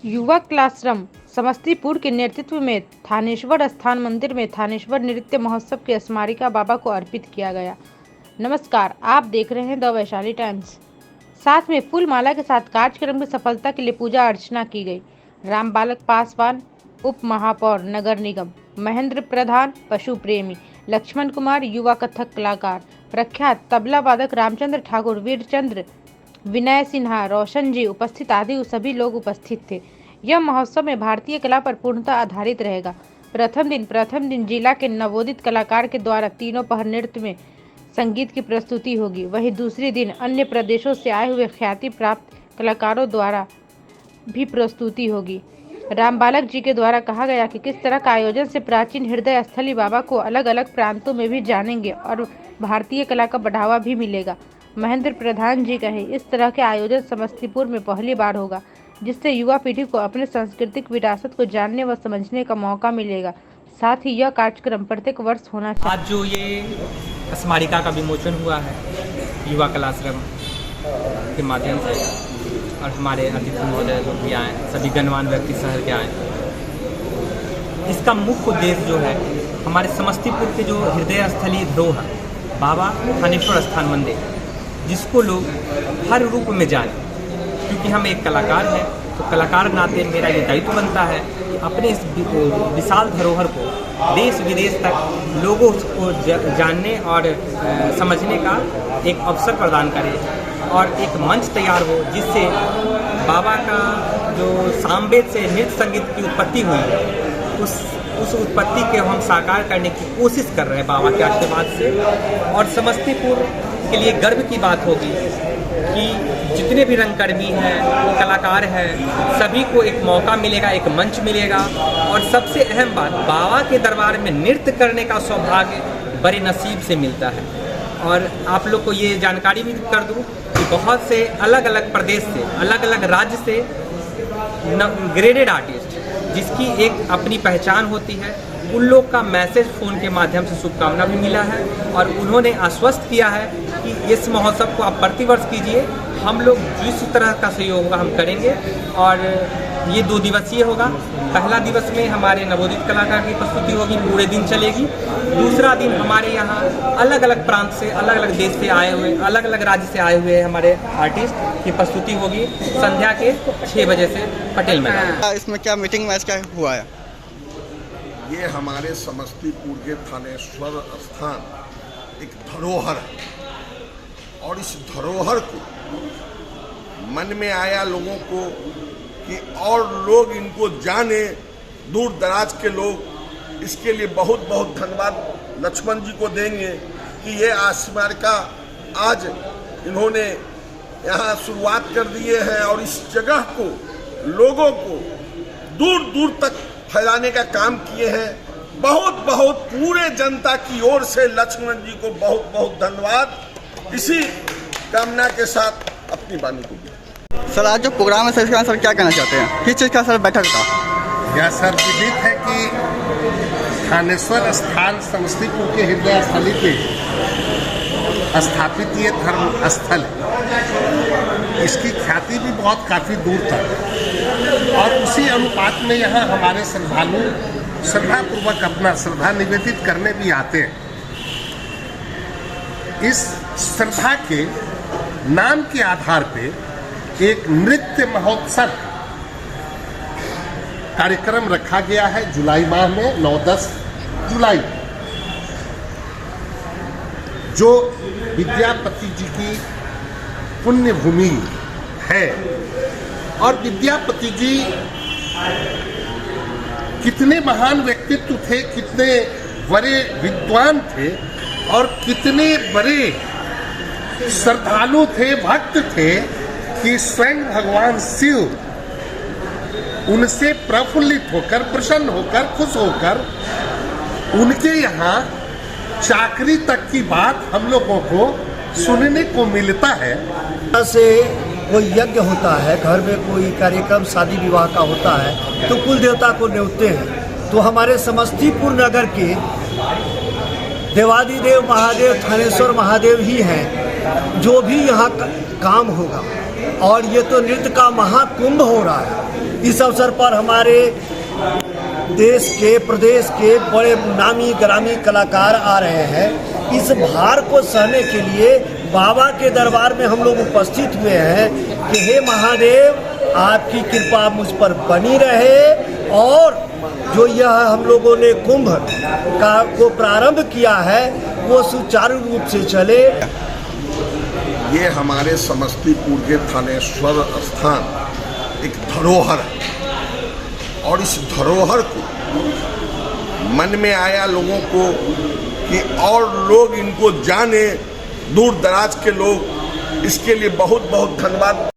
युवा क्लासरूम समस्तीपुर के नेतृत्व में थानेश्वर स्थान मंदिर में थानेश्वर नृत्य महोत्सव की स्मारिका बाबा को अर्पित किया गया। नमस्कार, आप देख रहे हैं द वैशाली टाइम्स। साथ में फूल माला के साथ कार्यक्रम की सफलता के लिए पूजा अर्चना की गई। राम बालक पासवान, उप महापौर नगर निगम, महेंद्र प्रधान पशु प्रेमी, लक्ष्मण कुमार युवा कथक कलाकार, प्रख्यात तबला वादक रामचंद्र ठाकुर, वीरचंद्र, विनय सिन्हा, रोशन जी उपस्थित आदि सभी लोग उपस्थित थे। यह महोत्सव में भारतीय कला पर पूर्णतः आधारित रहेगा। प्रथम दिन जिला के नवोदित कलाकार के द्वारा तीनों पहर नृत्य में संगीत की प्रस्तुति होगी। वहीं दूसरे दिन अन्य प्रदेशों से आए हुए ख्याति प्राप्त कलाकारों द्वारा भी प्रस्तुति होगी। राम बालक जी के द्वारा कहा गया कि किस तरह का आयोजन से प्राचीन हृदय स्थली बाबा को अलग अलग प्रांतों में भी जानेंगे और भारतीय कला का बढ़ावा भी मिलेगा। महेंद्र प्रधान जी कहे, इस तरह के आयोजन समस्तीपुर में पहली बार होगा, जिससे युवा पीढ़ी को अपने सांस्कृतिक विरासत को जानने व समझने का मौका मिलेगा। साथ ही यह कार्यक्रम प्रत्येक वर्ष होना चाहिए। आज जो ये स्मारिका का विमोचन हुआ है युवा क्लासरूम के माध्यम से, और हमारे अतिथि महोदय लोग भी आए, सभी गणमान्य व्यक्ति शहर के आए, इसका मुख्य उद्देश्य जो है हमारे समस्तीपुर के जो हृदय स्थली धरोहर बाबा थानेश्वर स्थान मंदिर, जिसको लोग हर रूप में जाने, क्योंकि हम एक कलाकार हैं तो कलाकार नाते मेरा ये दायित्व बनता है कि अपने इस विशाल धरोहर को देश विदेश तक लोगों को जानने और समझने का एक अवसर प्रदान करें और एक मंच तैयार हो, जिससे बाबा का जो सामवेद से नृत्य संगीत की उत्पत्ति हुई है, उस उत्पत्ति के हम साकार करने की कोशिश कर रहे हैं बाबा के आशीर्वाद से। और समस्तीपुर के लिए गर्व की बात होगी कि जितने भी रंगकर्मी हैं, कलाकार हैं, सभी को एक मौका मिलेगा, एक मंच मिलेगा। और सबसे अहम बात, बाबा के दरबार में नृत्य करने का सौभाग्य बड़े नसीब से मिलता है। और आप लोग को ये जानकारी भी कर दूं कि बहुत से अलग अलग प्रदेश से, अलग अलग राज्य से ग्रेडेड आर्टिस्ट, जिसकी एक अपनी पहचान होती है, उन लोग का मैसेज फ़ोन के माध्यम से शुभकामना भी मिला है। और उन्होंने आश्वस्त किया है कि इस महोत्सव को आप प्रतिवर्ष कीजिए, हम लोग जिस तरह का सहयोग होगा हम करेंगे। और ये 2 दिवसीय होगा। पहला दिवस में हमारे नवोदित कलाकार की प्रस्तुति होगी, पूरे दिन चलेगी। दूसरा दिन हमारे यहाँ अलग अलग प्रांत से, अलग अलग देश से आए हुए, अलग अलग राज्य से आए हुए हमारे आर्टिस्ट की प्रस्तुति होगी संध्या के 6 बजे से पटेल मैदान। इसमें क्या मीटिंग मैच क्या हुआ है? ये हमारे समस्तीपुर के थानेश्वर स्थान एक धरोहर है, और इस धरोहर को मन में आया लोगों को कि और लोग इनको जाने, दूर दराज के लोग, इसके लिए बहुत बहुत धन्यवाद लक्ष्मण जी को देंगे कि ये स्मारिका आज इन्होंने यहाँ शुरुआत कर दिए हैं और इस जगह को लोगों को दूर दूर तक फैलाने का काम किए हैं। बहुत बहुत पूरे जनता की ओर से लक्ष्मण जी को बहुत बहुत धन्यवाद। इसी कामना के साथ अपनी वाणी को सर, आज जो प्रोग्राम है सर, इसका सर क्या कहना चाहते हैं? किस चीज़ का सर बैठक था? यह सर विदित है कि थानेश्वर स्थान समस्तीपुर के हृदय स्थली पे स्थापित ये धर्म स्थल है। इसकी ख्याति भी बहुत काफ़ी दूर तक, और उसी अनुपात में यहाँ हमारे श्रद्धालु श्रद्धापूर्वक अपना श्रद्धा निवेदित करने भी आते हैं। इस श्रद्धा के नाम के आधार पे एक नृत्य महोत्सव कार्यक्रम रखा गया है जुलाई माह में, 9-10 जुलाई, जो विद्यापति जी की पुण्य भूमि है। और विद्यापति जी कितने महान व्यक्तित्व थे, कितने बड़े विद्वान थे, और कितने बड़े श्रद्धालु थे, भक्त थे कि स्वयं भगवान शिव उनसे प्रफुल्लित होकर, प्रसन्न होकर, खुश होकर उनके यहाँ चाकरी तक की बात हम लोगों को सुनने को मिलता है। से कोई यज्ञ होता है, घर में कोई कार्यक्रम शादी विवाह का होता है, तो कुल देवता को न्योते हैं। तो हमारे समस्तीपुर नगर के देवादिदेव महादेव थानेश्वर महादेव ही हैं जो भी यहाँ काम होगा। और ये तो नृत्य का महाकुंभ हो रहा है, इस अवसर पर हमारे देश के प्रदेश के बड़े नामी ग्रामी कलाकार आ रहे हैं। इस भार को सहने के लिए बाबा के दरबार में हम लोग उपस्थित हुए हैं कि हे महादेव, आपकी कृपा मुझ पर बनी रहे और जो यह हम लोगों ने कुंभ को प्रारंभ किया है वो सुचारू रूप से चले। ये हमारे समस्तीपुर के थानेश्वर स्थान एक धरोहर है और इस धरोहर को मन में आया लोगों को कि और लोग इनको जाने, दूर दराज के लोग, इसके लिए बहुत बहुत धन्यवाद।